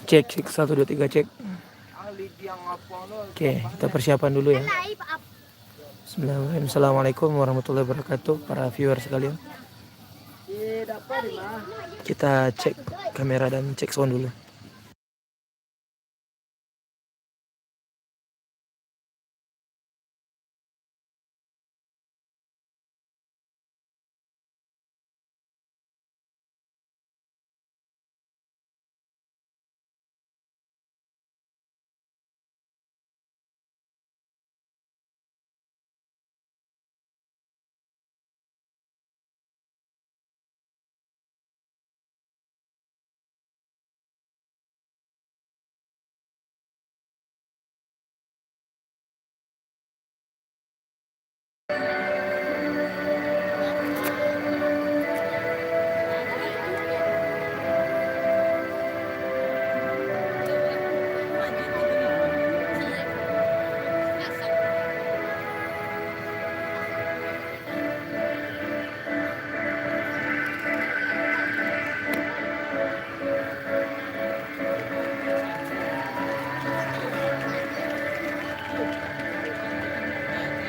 Cek, cek, 1, 2, 3, cek. Oke, kita persiapan dulu ya. Bismillahirrahmanirrahim. Assalamualaikum warahmatullahi wabarakatuh, para viewer sekalian. Kita cek kamera dan cek sound dulu.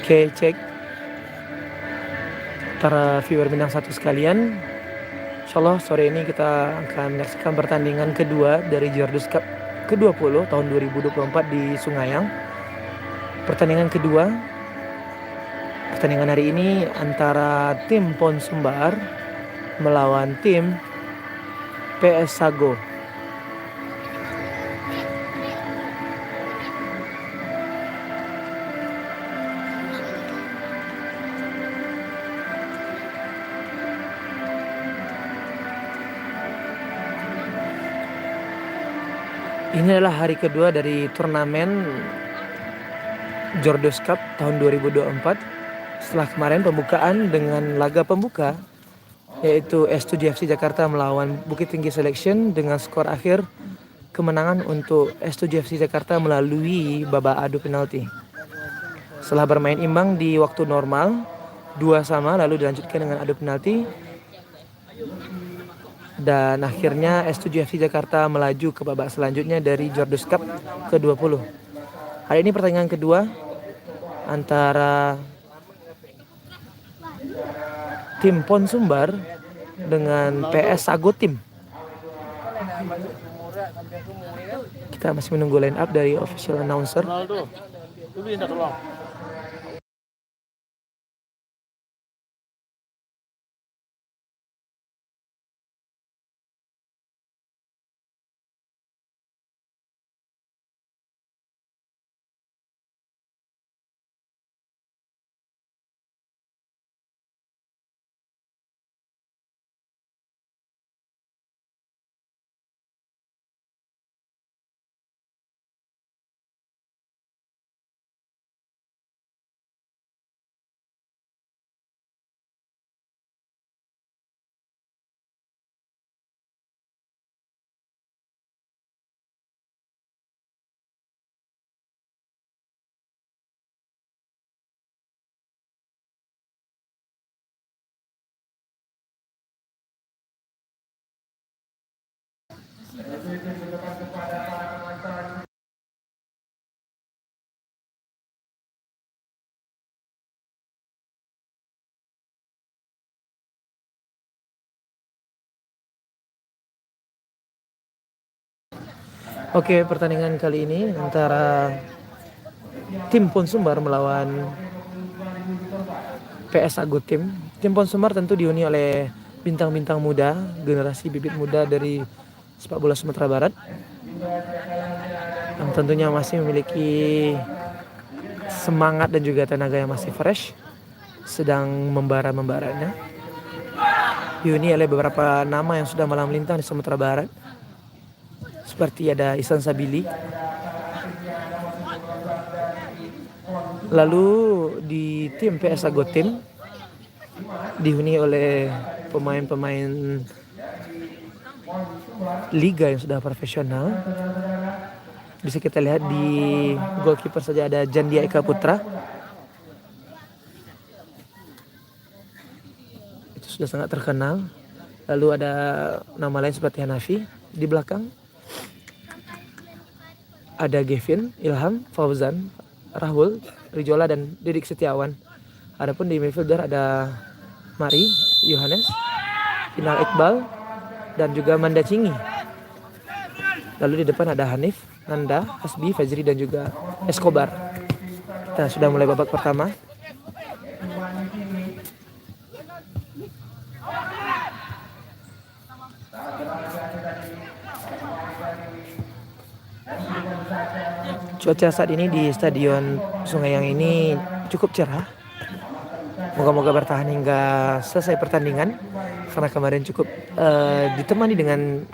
Oke, cek. Para viewer Minang Satu sekalian, insyaallah sore ini kita akan menyaksikan pertandingan kedua dari Jordus Cup ke-20 tahun 2024 di Sungayang. Pertandingan kedua, pertandingan hari ini antara tim Pon Sumbar melawan tim PS Sago. Ini adalah hari kedua dari turnamen Jordus Cup tahun 2024. Setelah kemarin pembukaan dengan laga pembuka yaitu S7FC Jakarta melawan Bukit Tinggi Selection dengan skor akhir kemenangan untuk S7FC Jakarta melalui babak adu penalti. Setelah bermain imbang di waktu normal 2-2 lalu dilanjutkan dengan adu penalti. Dan akhirnya S7FC Jakarta melaju ke babak selanjutnya dari Jordus Cup ke-20. Hari ini pertandingan kedua antara tim Pon Sumbar dengan PS Sago Tim. Kita masih menunggu line up dari official announcer. Oke, pertandingan kali ini antara tim Pon Sumbar melawan PS Sago Tim. Tim Pon Sumbar tentu dihuni oleh bintang-bintang muda, generasi bibit muda dari sepak bola Sumatera Barat yang tentunya masih memiliki semangat dan juga tenaga yang masih fresh, sedang membara-membaranya. Dihuni oleh beberapa nama yang sudah malang melintang di Sumatera Barat, seperti ada Ihsan Sabili. Lalu di tim PS Sago Tim dihuni oleh pemain-pemain liga yang sudah profesional. Bisa kita lihat di goalkeeper saja ada Jandia Eka Putra. Itu sudah sangat terkenal. Lalu ada nama lain seperti Hanafi di belakang. ada Gavin, Ilham, Fauzan, Rahul, Rijola, dan Didik Setiawan. Adapun di midfielder ada Mari, Yohanes, Final Iqbal, dan juga Manda Cingi. Lalu di depan ada Hanif, Nanda, Hasbi, Fajri, dan juga Escobar. Kita sudah mulai babak pertama. Cuaca saat ini di Stadion Sungaiang ini cukup cerah. Moga-moga bertahan hingga selesai pertandingan, karena kemarin cukup ditemani dengan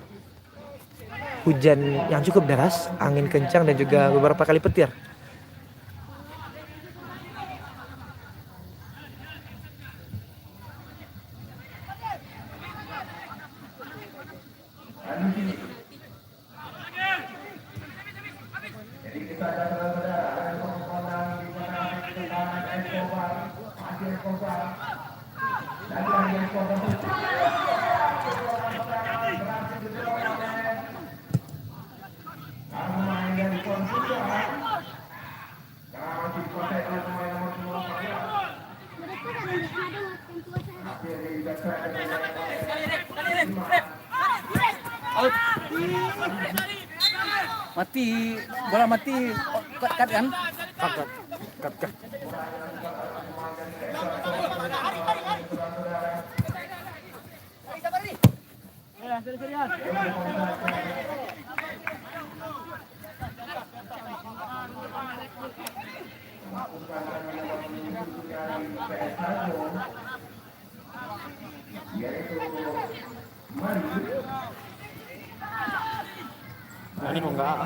hujan yang cukup deras, angin kencang, dan juga beberapa kali petir. Mati, bola mati, cut kan? Cut. Ini mau enggak?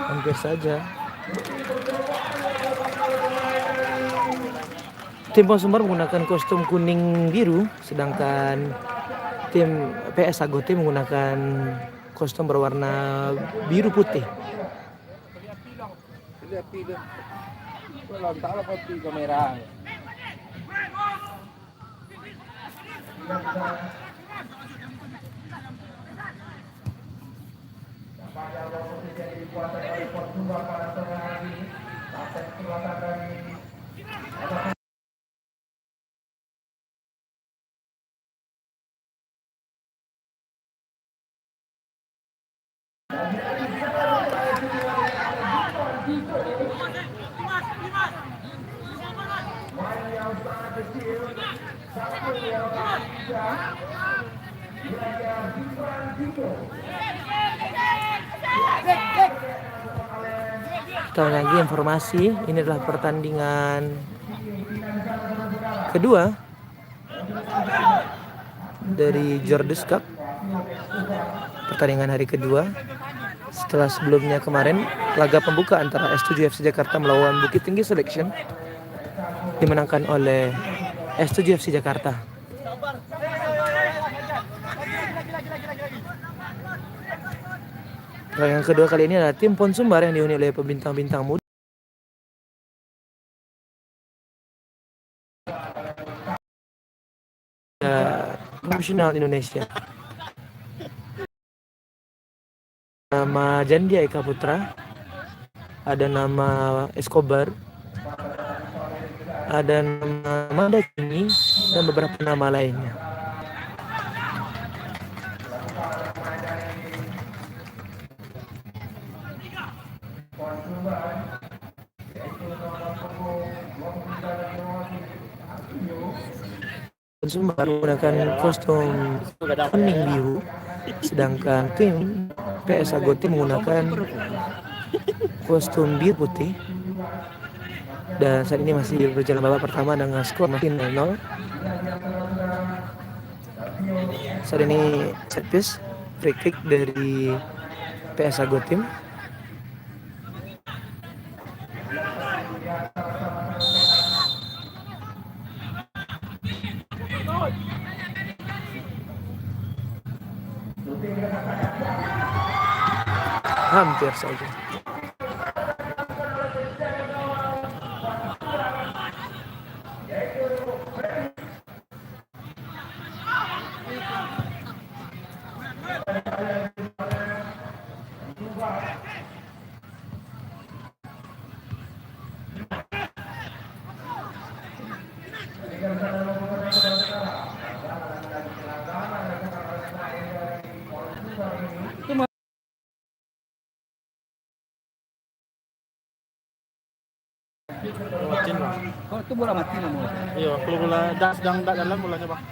Hampir saja. Tim Pon Sumbar menggunakan kostum kuning biru, sedangkan tim PS Agote menggunakan kostum berwarna biru putih. Kita lagi informasi, ini adalah pertandingan kedua dari Jordus Cup, pertandingan hari kedua setelah sebelumnya kemarin laga pembuka antara S7 FC Jakarta melawan Bukit Tinggi Selection dimenangkan oleh S7 FC Jakarta. Yang kedua kali ini adalah tim Pon Sumbar yang dihuni oleh pembintang-bintang muda profesional Indonesia. Nama Jandia Eka Putra, ada nama Escobar, ada nama Manda Cingi, dan beberapa nama lainnya. Sumbar menggunakan kostum kuning biru, sedangkan tim PS Agoti menggunakan kostum biru putih. Dan saat ini masih berjalan babak pertama dengan skor masih 0-0. Saat ini set piece free kick dari PS Agotim. Hampir saja. Lewatin bang. Oh, itu bola mati namanya. Iya, kalau bola sedang dalam bolanya bang.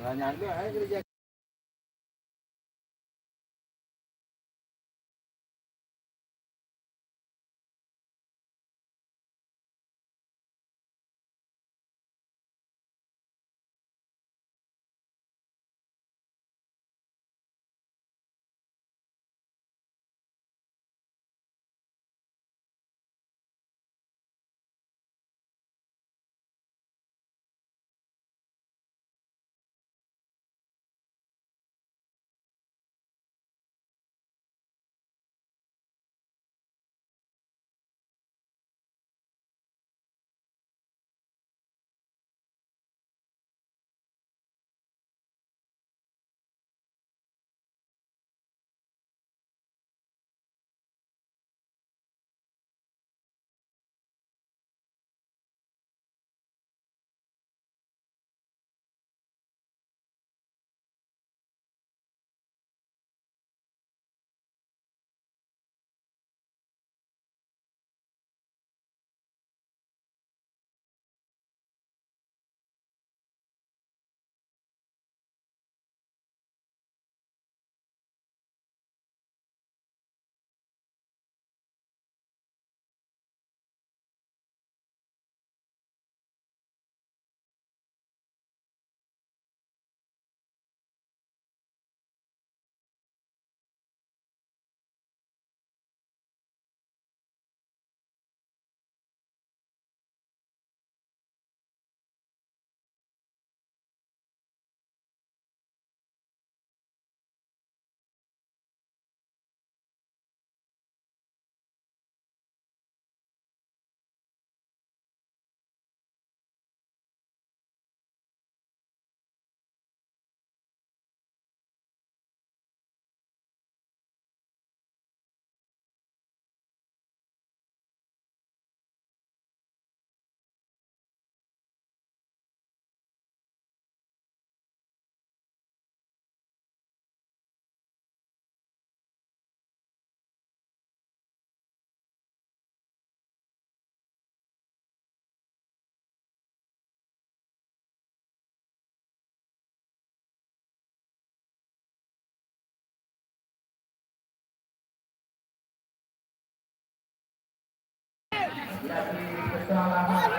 nggak nyangka aja.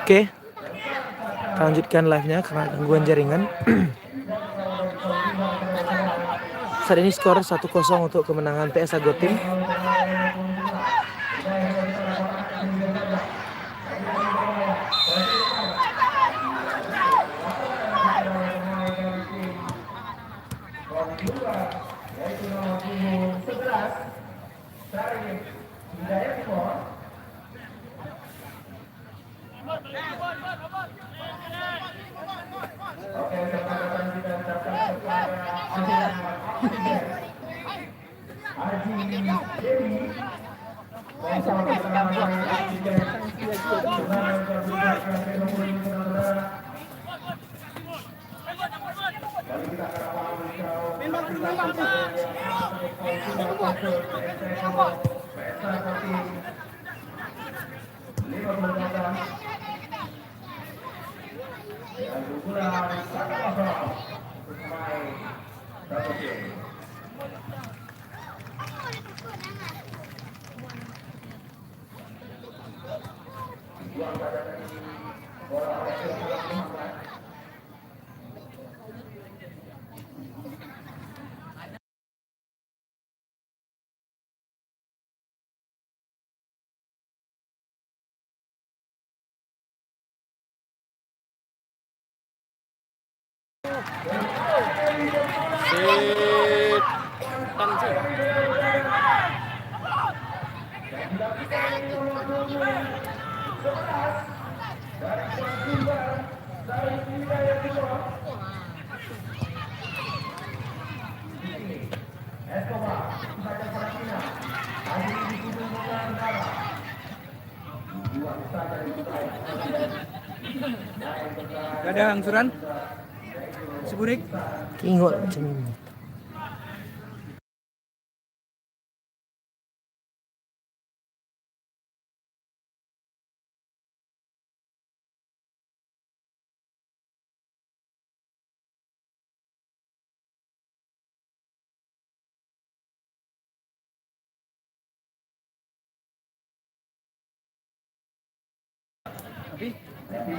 Oke, kita lanjutkan live-nya karena gangguan jaringan. Saat ini skor 1-0 untuk kemenangan PS Agotim. Ada angsuran? Seburik? Kingol cenah.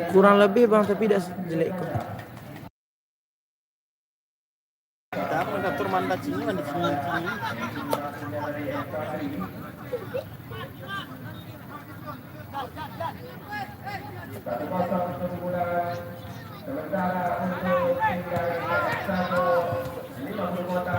Kurang lebih bang, tapi tidak jelek kok. Dapat mengatur mandat sini, mandat sini. Sementara untuk tim dari satu 50 kota.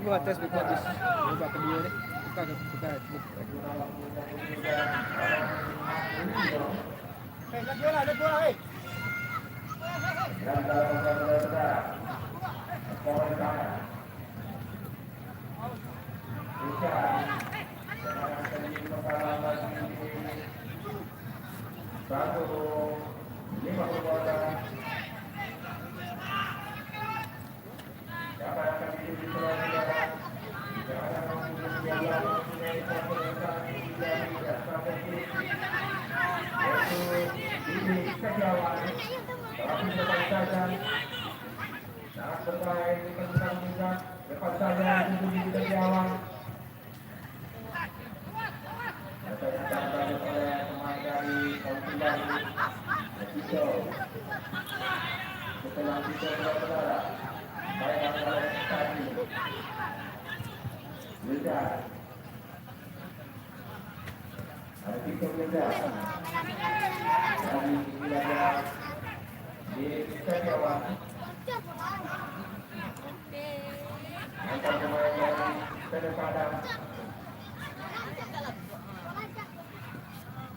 Buat tes buka bis. Buka kedua deh. Buka. Ada bola, hei.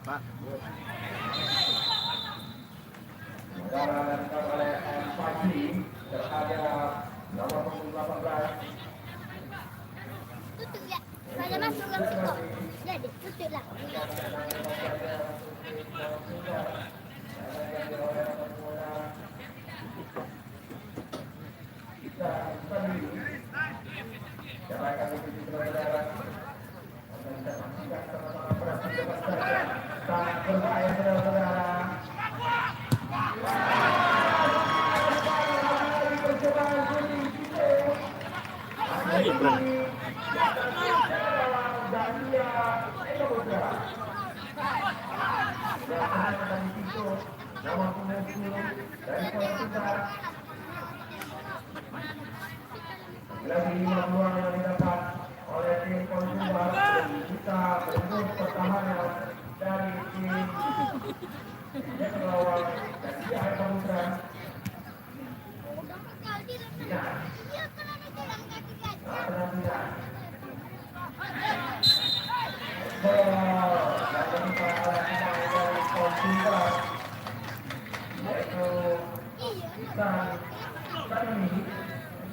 Pak. Oleh Fajri terhadap nomor 18. Tutup ya. Saya masuk ke situ. Jadi tutup lah. dari Portugal. Lagi 5 peluang yang didapat oleh tim Portugal, bisa berembus pertahanan dari tim Lawan dan dia akan bergerak.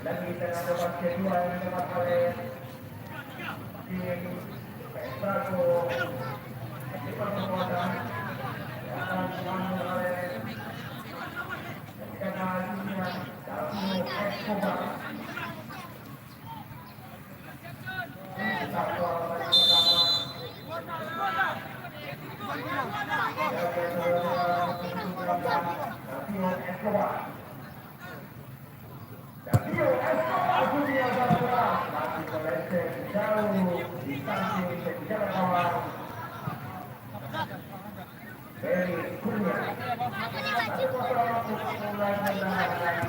Lagi tengah babak kedua yang didapat oleh tim Petraco di pertempuran akan diambil oleh Kepala Dunia David Escobar. Satu orang pertama David Escobar. David Escobar punya bola masih melenceng jauh di samping kejar kawan. Very Kurnia. Satu kosong untuk mulai menang dari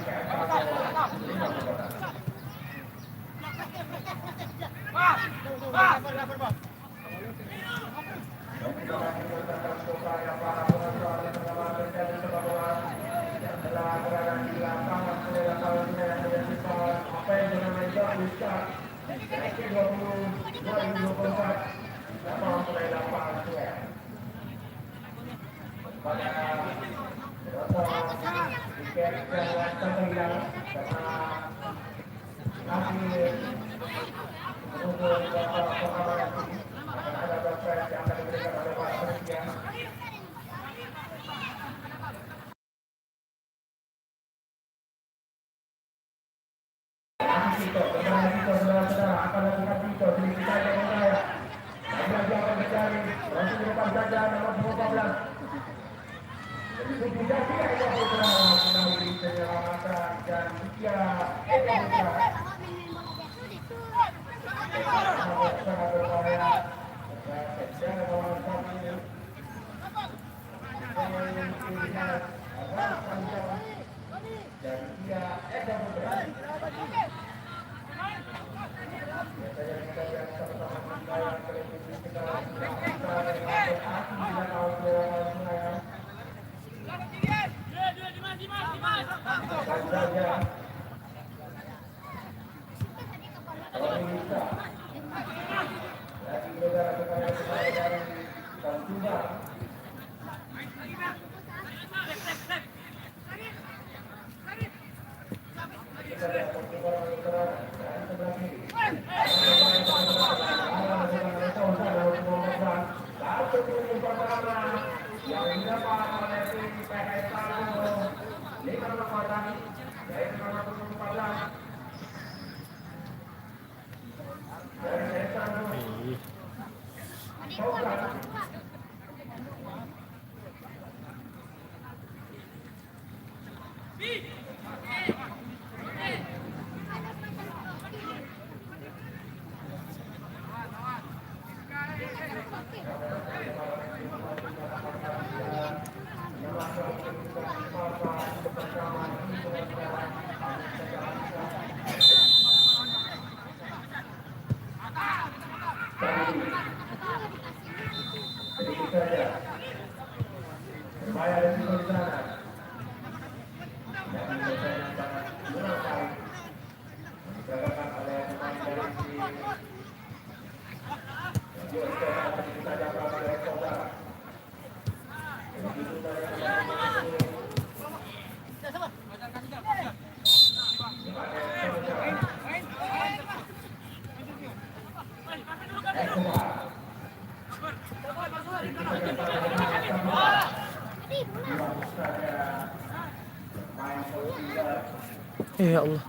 Ya Allah.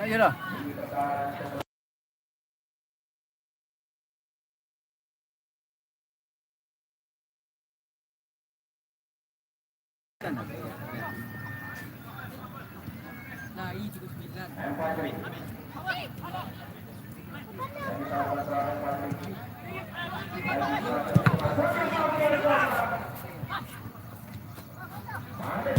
Ya dah. Nah, ini 39. Ada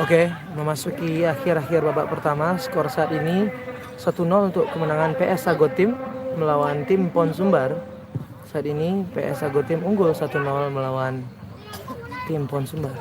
Oke, memasuki akhir-akhir babak pertama, skor saat ini 1-0 untuk kemenangan PS Agotim melawan tim Pon Sumbar. Saat ini PS Agotim unggul 1-0 melawan tim Pon Sumbar.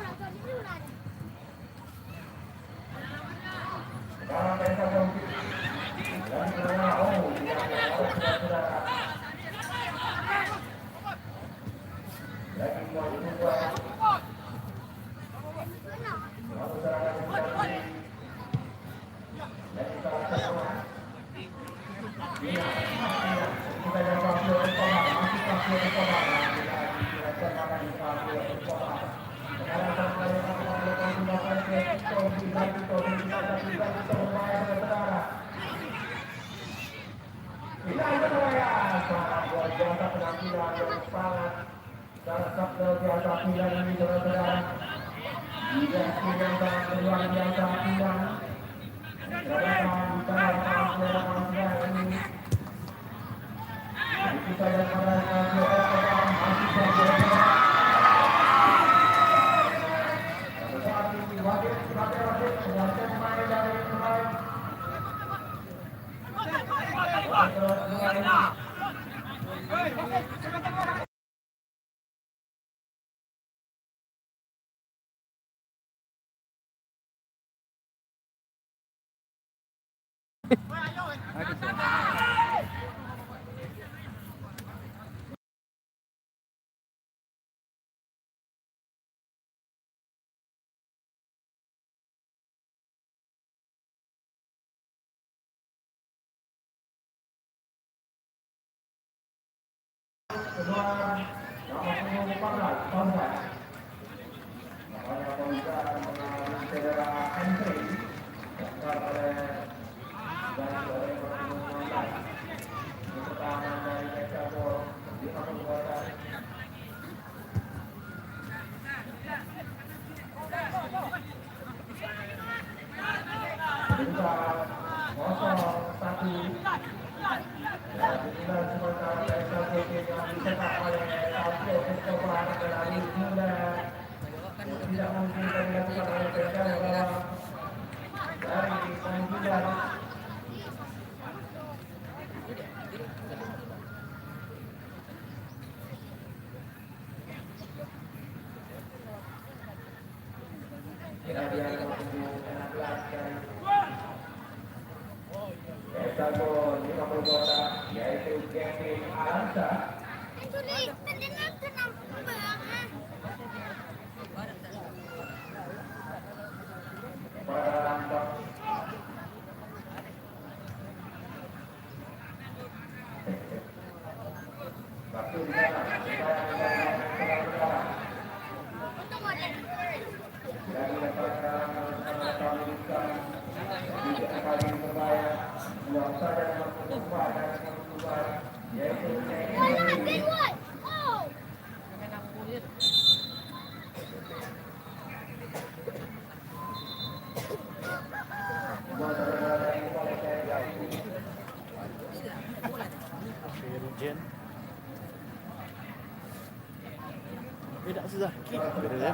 Beda susah. Beda ya.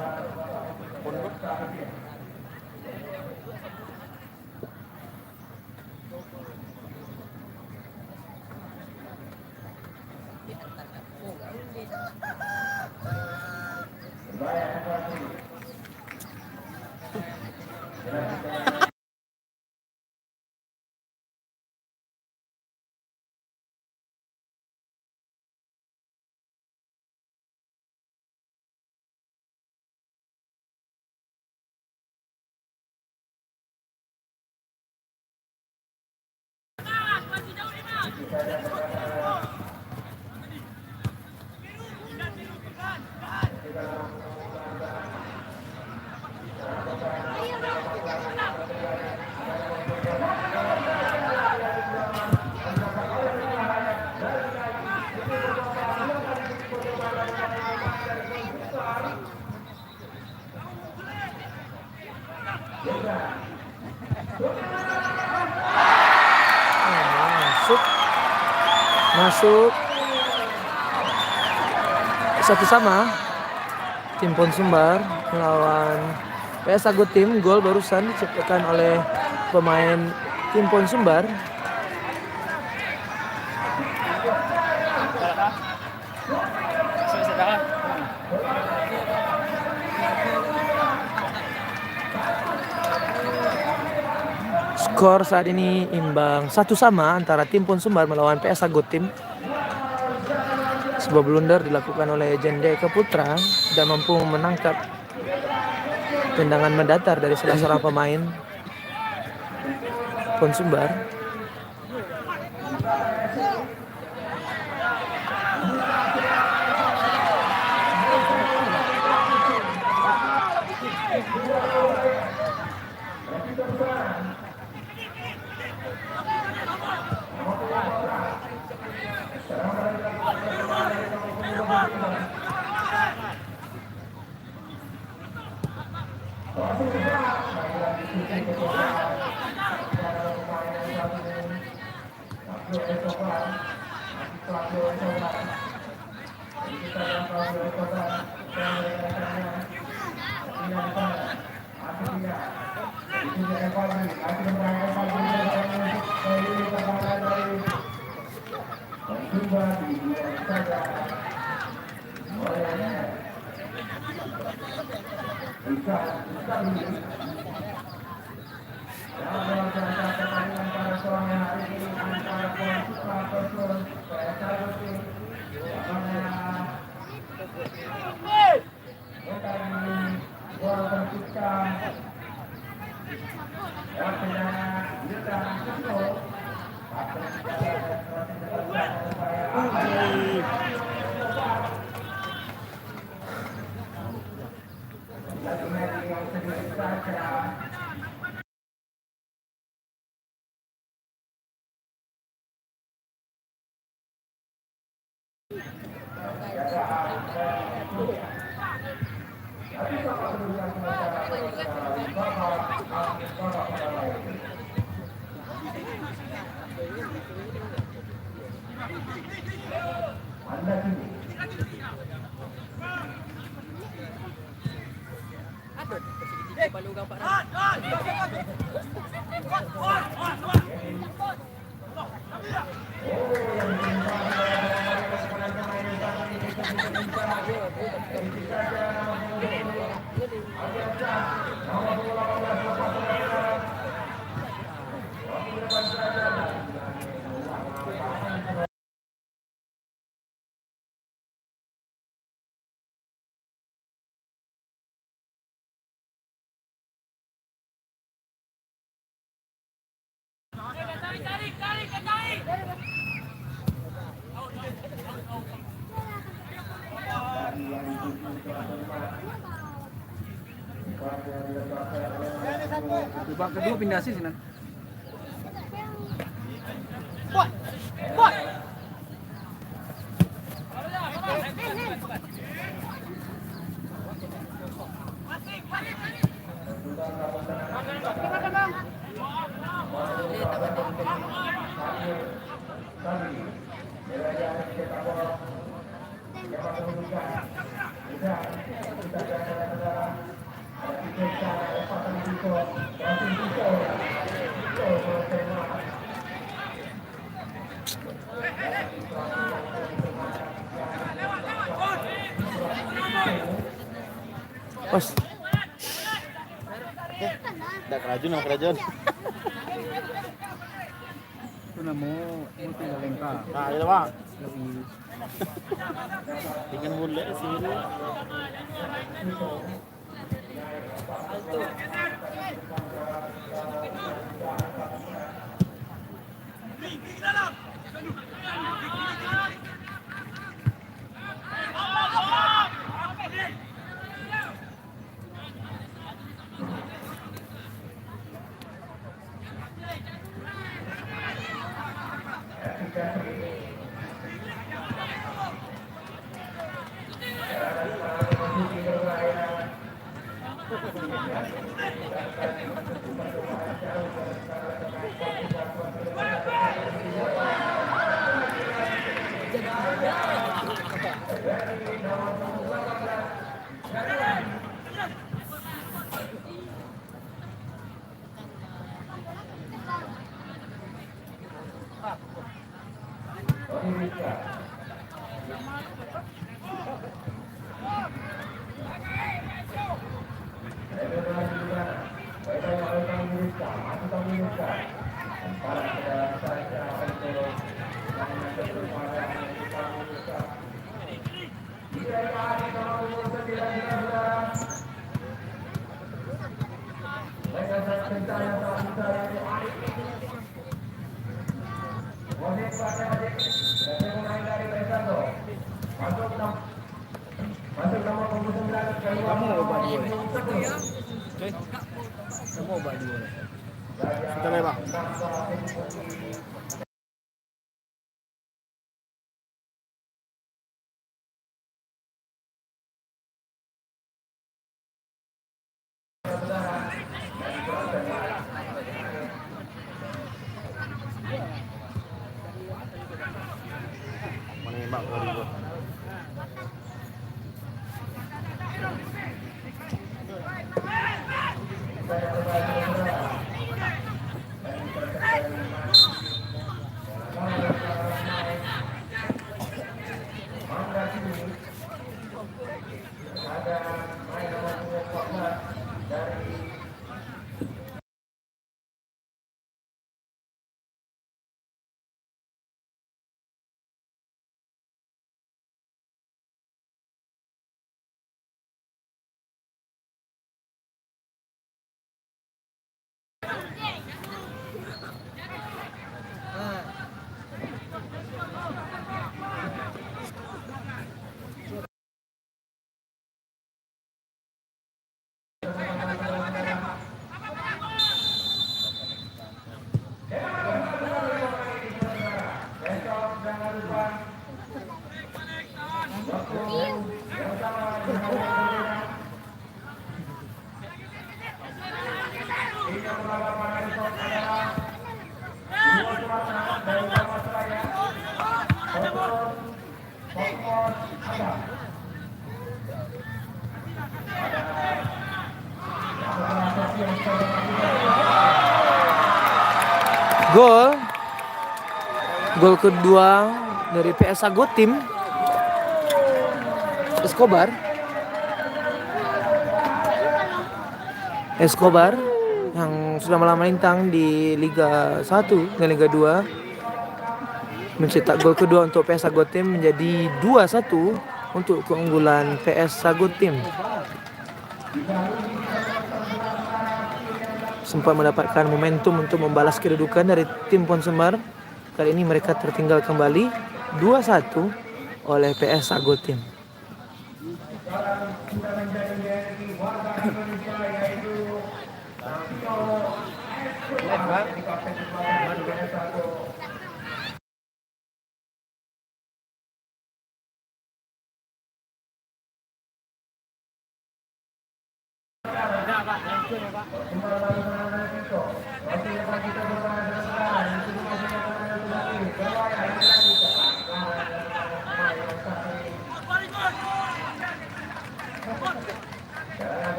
Pondok. Masuk 1-1 tim Pon Sumbar melawan PS Agutim gol barusan diciptakan oleh pemain tim Pon Sumbar. Skor saat ini imbang 1-1 antara tim Pon Sumbar melawan PS Agutim. Sebuah blunder dilakukan oleh Jendeka Putra dan mampu menangkap tendangan mendatar dari salah seorang pemain Pon Sumbar. Babak kedua pindah sih Sinan. Pas. Dak kerajaan sama kerajaan. Itu namo multi lengkap. Nah, itu Pak. Lebih Ingin mulai sini. Kamu obat dua. Oke. Kamu obat dua. Kita lewat. Menembak tadi gua. Gol kedua dari PS Sagotim. Escobar yang sudah melintang di Liga 1 dan Liga 2 mencetak gol kedua untuk PS Sagotim, menjadi 2-1 untuk keunggulan PS Sagotim. Sempat mendapatkan momentum untuk membalas kedudukan dari tim Pon Semar. Kali ini mereka tertinggal kembali 2-1 oleh PS Sagotim.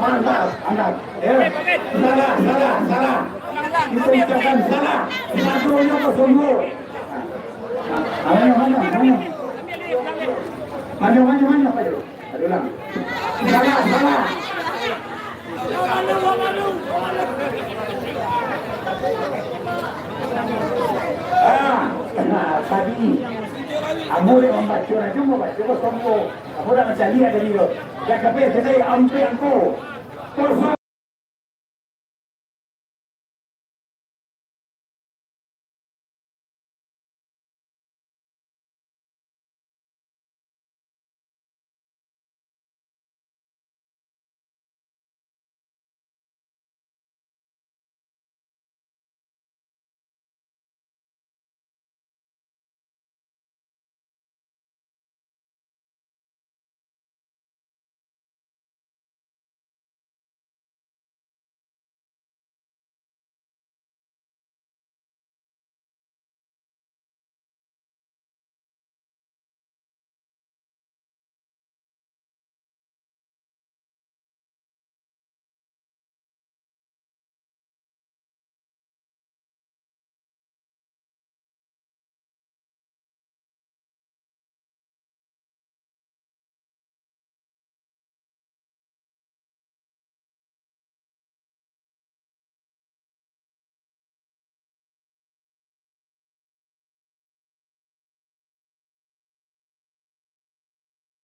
angkat. Ya. Salah. Kita ucapkan salah. Satunya kosonggo. Maju. Aduh lang. Salah. Tadi amor membaca aja mau baca kosonggo. Aku dah macam lihat tadi tu. Jangan sampai saya ambil aku.